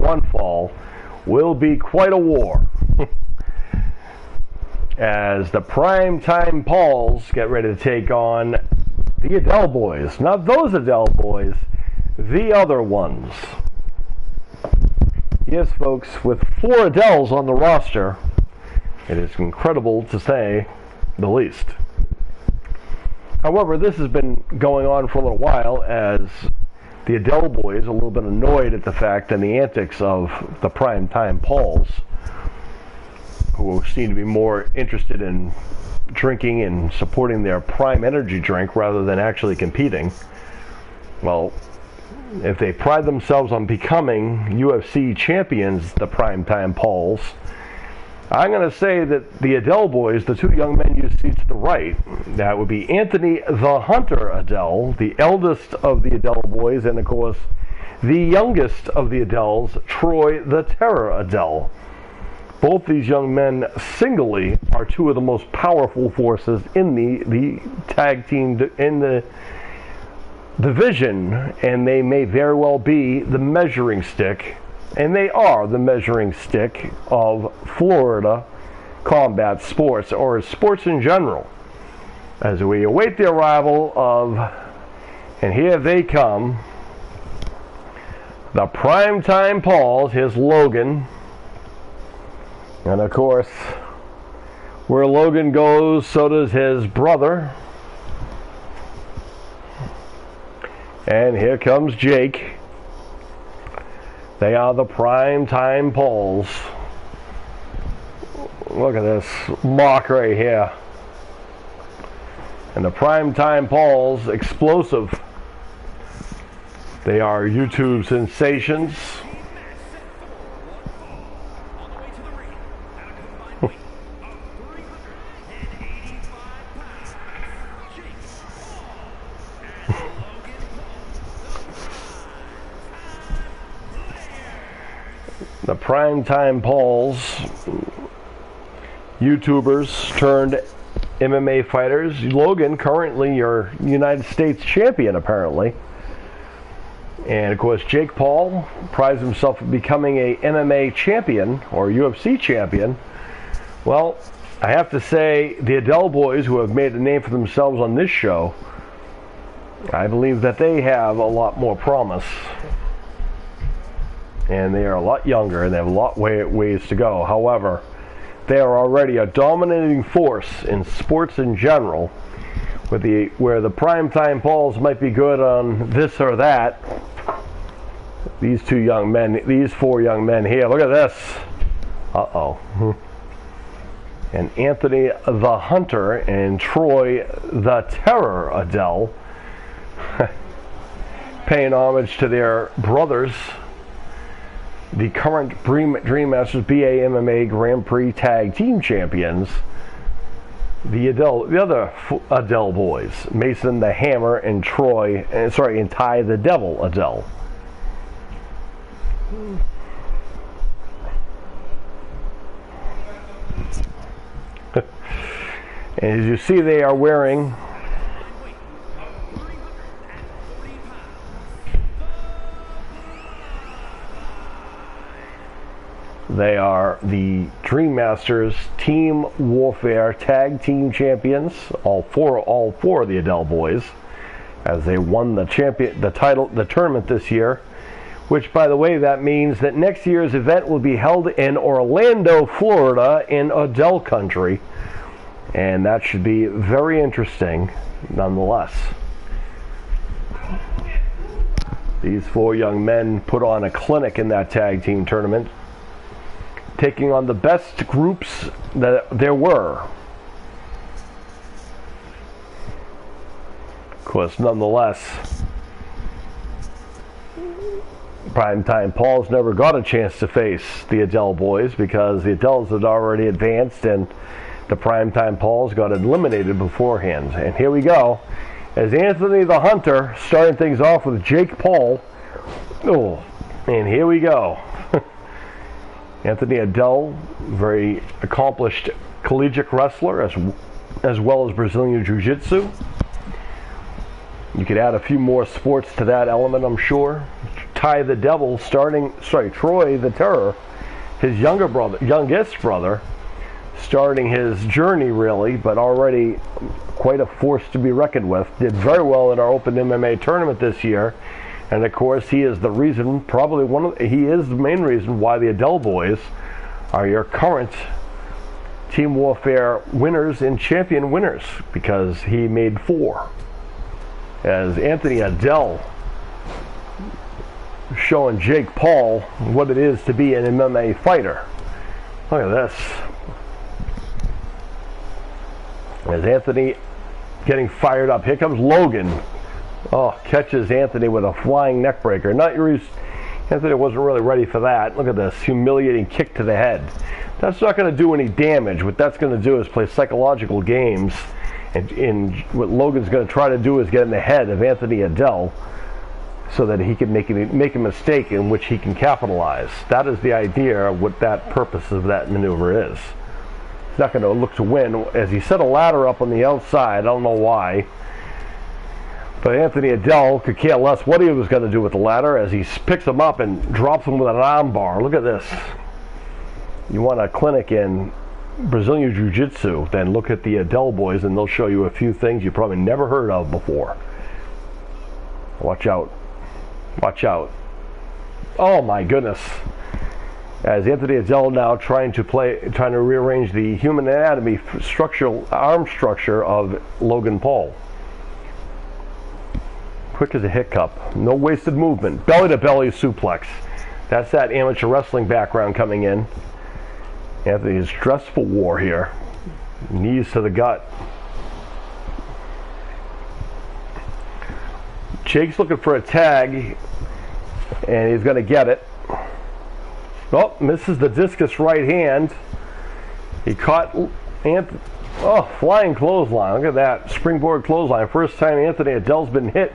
one fall will be quite a war. As the PrimeTime Pauls get ready to take on the Adele Boyz. Not those Adele Boyz, the other ones. Yes, folks, with 4 Adeles on the roster, it is incredible to say the least. However, this has been going on for a little while as the Adele Boyz are a little bit annoyed at the fact and the antics of the PrimeTime Pauls, who seem to be more interested in drinking and supporting their Prime Energy drink rather than actually competing. Well, if they pride themselves on becoming UFC champions, the PrimeTime Pauls, I'm going to say that the Adele Boyz, the 2 young men you see to the right, that would be Anthony the Hunter Adele, the eldest of the Adele Boyz, and of course, the youngest of the Adeles, Troy the Terror Adele. Both these young men singly are 2 of the most powerful forces in the tag team, in the division, and they may very well be the measuring stick, and they are the measuring stick of Florida combat sports, or sports in general, as we await the arrival of, and here they come, the PrimeTime Pauls. Here's Logan, and of course, where Logan goes, so does his brother. And here comes Jake. They are the PrimeTime Pauls. Look at this mock right here. And the PrimeTime Pauls, explosive. They are YouTube sensations. The PrimeTime Pauls, YouTubers turned MMA fighters. Logan, currently your United States champion, apparently. And of course, Jake Paul prides himself of becoming a MMA champion, or UFC champion. Well, I have to say, the Adele Boyz, who have made a name for themselves on this show, I believe that they have a lot more promise. And they are a lot younger, and they have a lot ways to go. However, they are already a dominating force in sports in general, where the PrimeTime Pauls might be good on this or that. These 4 young men here, look at this. Uh-oh. And Anthony the Hunter and Troy the Terror Adele paying homage to their brothers, the current Dream Masters BA MMA Grand Prix Tag Team Champions, the other Adele Boyz, Mason the Hammer and and Ty the Devil Adele. And as you see, they are wearing the Dream Masters Team Warfare Tag Team Champions, all four of the Adele Boyz, as they won the tournament this year. Which, by the way, that means that next year's event will be held in Orlando, Florida, in Adele country. And that should be very interesting, nonetheless. These 4 young men put on a clinic in that tag team tournament, taking on the best groups that there were. Of course, nonetheless, PrimeTime Pauls never got a chance to face the Adele Boyz because the Adeles had already advanced and the PrimeTime Pauls got eliminated beforehand. And here we go, as Anthony the Hunter starting things off with Jake Paul. Oh, and here we go. Anthony Adele, very accomplished collegiate wrestler as well as Brazilian Jiu-Jitsu. You could add a few more sports to that element, I'm sure. Ty the Devil Troy the Terror, his youngest brother, starting his journey really, but already quite a force to be reckoned with. Did very well in our Open MMA tournament this year, and of course he is the reason, he is the main reason why the Adele boys are your current Team Warfare winners and champion winners, because he made 4. As Anthony Adele showing Jake Paul what it is to be an MMA fighter. Look at this. As Anthony getting fired up. Here comes Logan. Oh, catches Anthony with a flying neck breaker. Anthony wasn't really ready for that. Look at this humiliating kick to the head. That's not going to do any damage. What that's going to do is play psychological games. And what Logan's going to try to do is get in the head of Anthony Adele so that he can make a mistake in which he can capitalize. That is the idea of what that purpose of that maneuver is. He's not going to look to win. As he set a ladder up on the outside, I don't know why, but Anthony Adele could care less what he was going to do with the ladder, as he picks him up and drops him with an arm bar. Look at this. You want a clinic in Brazilian Jiu-Jitsu, then look at the Adele boys and they'll show you a few things you probably never heard of before. Watch out. Watch out. Oh my goodness. As Anthony Adele now trying to rearrange the human anatomy arm structure of Logan Paul. Quick as a hiccup. No wasted movement. Belly to belly suplex. That's that amateur wrestling background coming in. Anthony is dressed for war here. Knees to the gut. Jake's looking for a tag, and he's going to get it. Oh, misses the discus right hand. He caught Anthony. Oh, flying clothesline. Look at that. Springboard clothesline. First time Anthony Adele's been hit.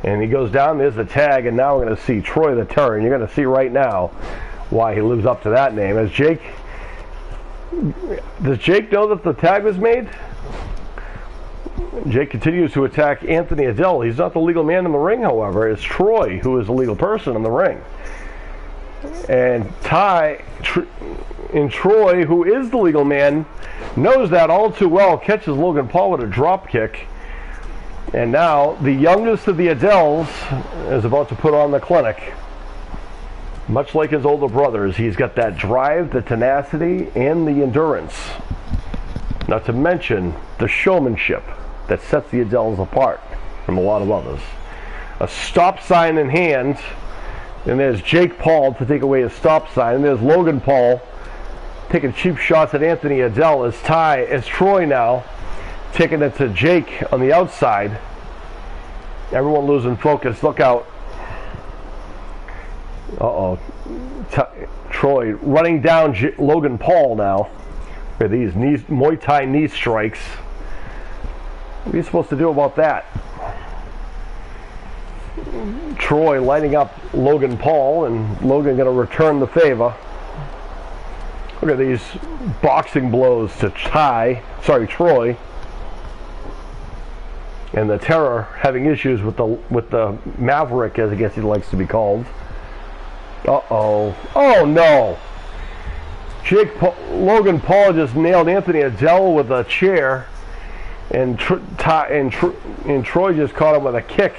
And he goes down. There's the tag. And now we're going to see Troy the Terror. And you're going to see right now why he lives up to that name. Does Jake know that the tag was made? Jake continues to attack Anthony Adele. He's not the legal man in the ring, however. It's Troy who is the legal person in the ring. And Troy, who is the legal man, knows that all too well, catches Logan Paul with a drop kick. And now the youngest of the Adeles is about to put on the clinic. Much like his older brothers, he's got that drive, the tenacity, and the endurance. Not to mention the showmanship that sets the Adeles apart from a lot of others. A stop sign in hand. And there's Jake Paul to take away his stop sign. And there's Logan Paul taking cheap shots at Anthony Adele as Troy now taking it to Jake on the outside. Everyone losing focus. Look out. Uh-oh. Troy running down Logan Paul now. With these Muay Thai knee strikes. What are you supposed to do about that? Troy lighting up Logan Paul, and Logan going to return the favor. Look at these boxing blows to Troy. And the Terror having issues with the Maverick, as I guess he likes to be called. Uh-oh. Oh no! Logan Paul just nailed Anthony Adele with a chair, and Troy just caught him with a kick.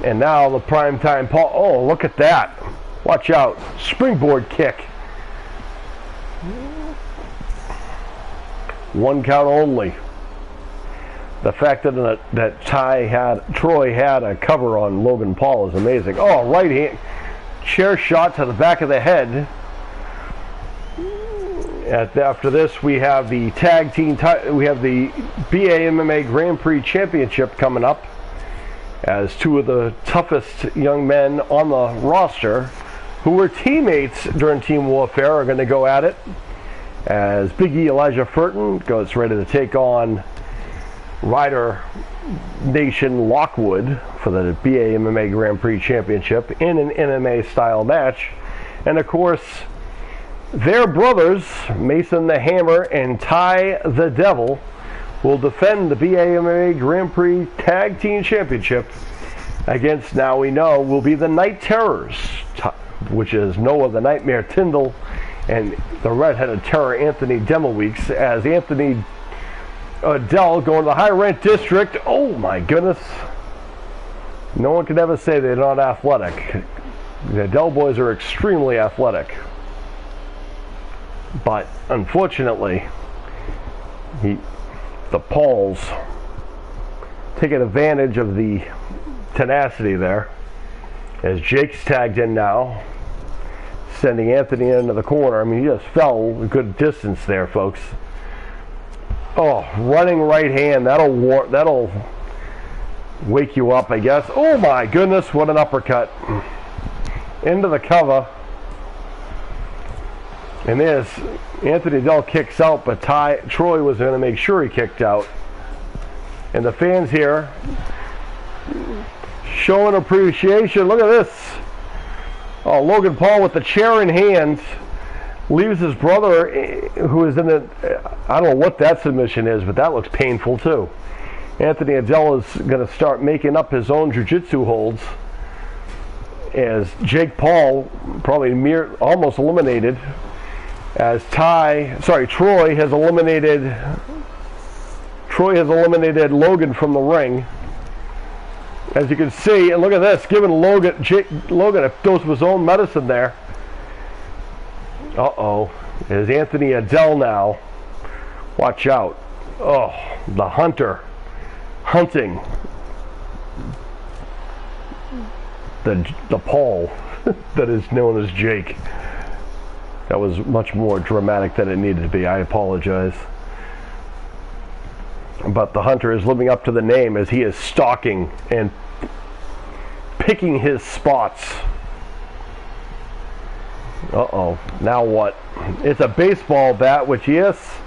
And now the PrimeTime Paul. Oh, look at that. Watch out. Springboard kick. 1 count only. The fact that Troy had a cover on Logan Paul is amazing. Oh, right hand. Chair shot to the back of the head. After this, we have the tag team. We have the BA MMA Grand Prix Championship coming up, as 2 of the toughest young men on the roster, who were teammates during Team Warfare, are going to go at it. As Big E Elijah Furton goes ready to take on Rider Nation Lockwood for the BA MMA Grand Prix Championship in an MMA style match. And of course, their brothers, Mason the Hammer and Ty the Devil, will defend the BA MMA Grand Prix Tag Team Championship against, now we know, will be the Night Terrors, which is Noah the Nightmare Tyndall and the Red-Headed Terror Anthony Demoweeks, as Anthony Adele going to the high rent district. Oh my goodness. No one can ever say they're not athletic. The Adele boys are extremely athletic. But unfortunately, the Pauls taking advantage of the tenacity there, as Jake's tagged in now, sending Anthony into the corner. I mean, he just fell a good distance there, folks. Oh, running right hand. That'll wake you up, I guess. Oh my goodness, what an uppercut. Into the cover. And there's Anthony Adele kicks out, but Troy was going to make sure he kicked out. And the fans here showing appreciation. Look at this. Oh, Logan Paul with the chair in hand leaves his brother, who is in it. I don't know what that submission is, but that looks painful too. Anthony Adele is going to start making up his own jiu-jitsu holds, as Jake Paul probably almost eliminated, as Troy has eliminated Logan from the ring. As you can see, and look at this, giving Logan a dose of his own medicine there. Uh-oh. There's Anthony Adele now. Watch out. Oh, the hunter. Hunting. The Paul that is known as Jake. That was much more dramatic than it needed to be. I apologize. But the hunter is living up to the name, as he is stalking and picking his spots. Uh-oh. Now what? It's a baseball bat, which, yes,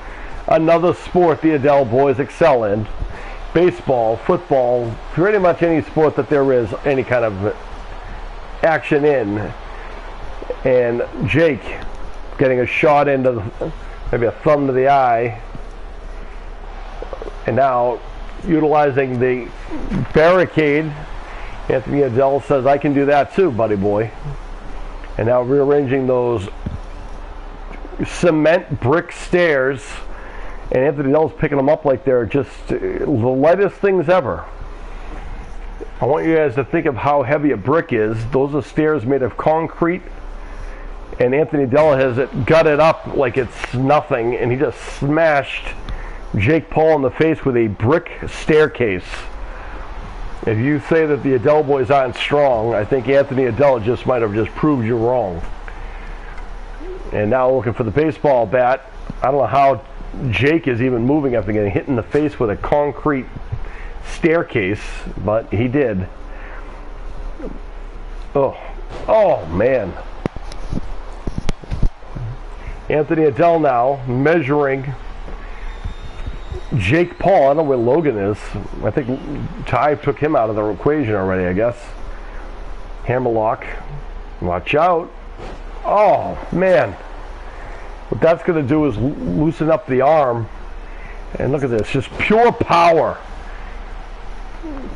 another sport the Adele boys excel in. Baseball, football, pretty much any sport that there is any kind of action in. And Jake getting a shot into maybe a thumb to the eye. And now utilizing the barricade, Anthony Adele says, I can do that too, buddy boy. And now rearranging those cement brick stairs, and Anthony Adele's picking them up like they're just the lightest things ever. I want you guys to think of how heavy a brick is. Those are stairs made of concrete, and Anthony Adele has it gutted up like it's nothing, and he just smashed Jake Paul in the face with a brick staircase. If you say that the Adele boys aren't strong, I think Anthony Adele just might have just proved you wrong. And now looking for the baseball bat. I don't know how Jake is even moving after getting hit in the face with a concrete staircase, but he did. Oh man. Anthony Adele now measuring Jake Paul. I don't know where Logan is. I think Ty took him out of the equation already, I guess. Hammerlock. Watch out. Oh, man. What that's going to do is loosen up the arm. And look at this. Just pure power.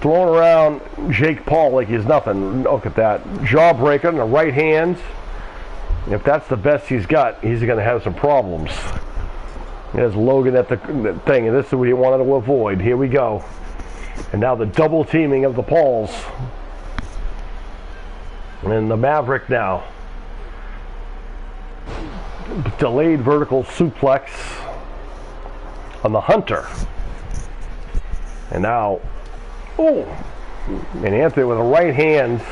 Throwing around Jake Paul like he's nothing. Look at that. Jawbreaker in the right hand. If that's the best he's got, he's going to have some problems. There's Logan at the thing, and this is what he wanted to avoid. Here we go. And now the double teaming of the Pauls. And the Maverick now. Delayed vertical suplex on the Hunter. And now, and Anthony with a right hand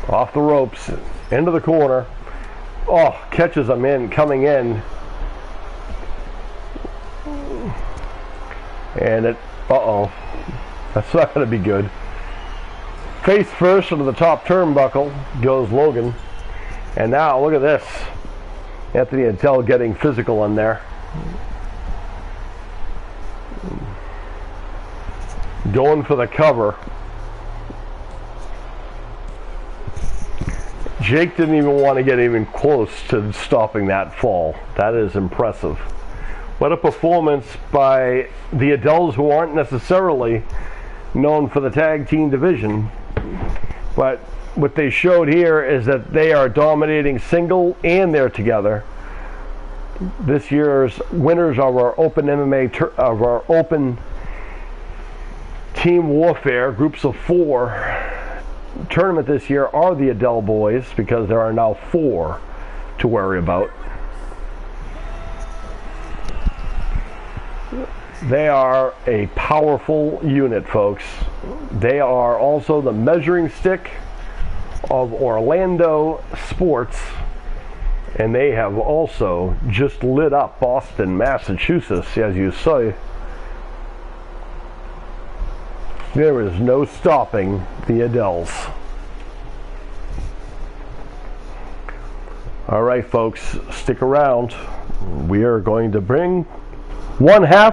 off the ropes, into the corner. Oh, catches him in, coming in. And that's not going to be good. Face first into the top turnbuckle goes Logan. And now, look at this. Anthony Adele getting physical in there. Going for the cover. Jake didn't even want to get even close to stopping that fall. That is impressive. What a performance by the Adeles, who aren't necessarily known for the tag team division. But what they showed here is that they are dominating single and they're together. This year's winners of our open MMA, of our open team warfare, groups of 4 tournament this year are the Adele Boyz, because there are now 4 to worry about. They are a powerful unit, folks. They are also the measuring stick of Orlando sports, and they have also just lit up Boston, Massachusetts, as you say. There is no stopping the Adeles. All right, folks, stick around. We are going to bring one half